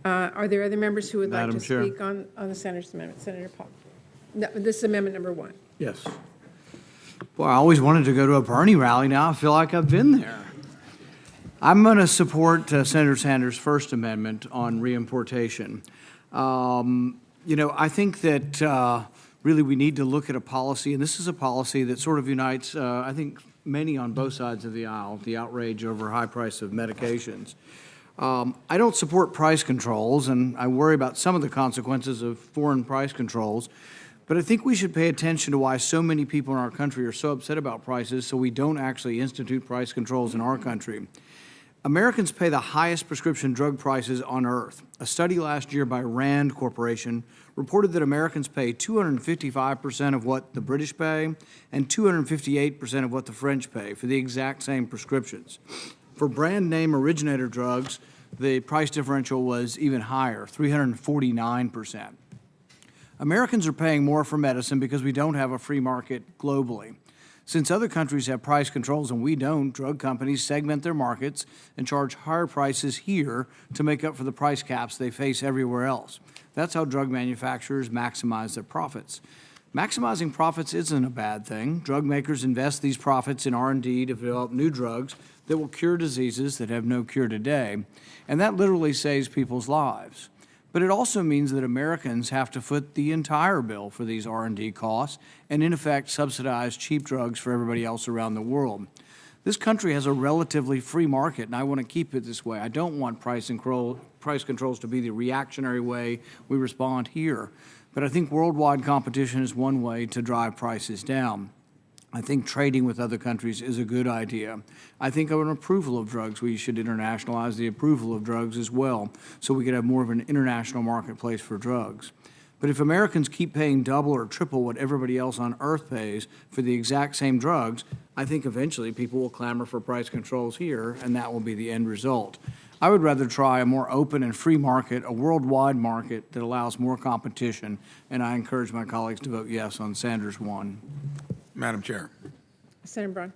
Are there other members who would like to Madam Chair. speak on the Senator's amendment? Senator Paul? No, this is amendment number 1. Yes. Well, I always wanted to go to a Bernie rally. Now I feel like I've been there. I'm going to support Senator Sanders' First Amendment on reimportation. I think that really we need to look at a policy, and this is a policy that sort of unites, I think, many on both sides of the aisle, the outrage over high price of medications. I don't support price controls, and I worry about some of the consequences of foreign price controls. But I think we should pay attention to why so many people in our country are so upset about prices, so we don't actually institute price controls in our country. Americans pay the highest prescription drug prices on earth. A study last year by Rand Corporation reported that Americans pay 255% of what the British pay and 258% of what the French pay for the exact same prescriptions. For brand name originator drugs, the price differential was even higher, 349%. Americans are paying more for medicine because we don't have a free market globally. Since other countries have price controls and we don't, drug companies segment their markets and charge higher prices here to make up for the price caps they face everywhere else. That's how drug manufacturers maximize their profits. Maximizing profits isn't a bad thing. Drug makers invest these profits in R&D to develop new drugs that will cure diseases that have no cure today, and that literally saves people's lives. But it also means that Americans have to foot the entire bill for these R&D costs and, in effect, subsidize cheap drugs for everybody else around the world. This country has a relatively free market, and I want to keep it this way. I don't want price controls to be the reactionary way we respond here. But I think worldwide competition is one way to drive prices down. I think trading with other countries is a good idea. I think of an approval of drugs, we should internationalize the approval of drugs as well, so we could have more of an international marketplace for drugs. But if Americans keep paying double or triple what everybody else on earth pays for the exact same drugs, I think eventually people will clamor for price controls here, and that will be the end result. I would rather try a more open and free market, a worldwide market that allows more competition, and I encourage my colleagues to vote yes on Sanders 1. Madam Chair. Senator Braun.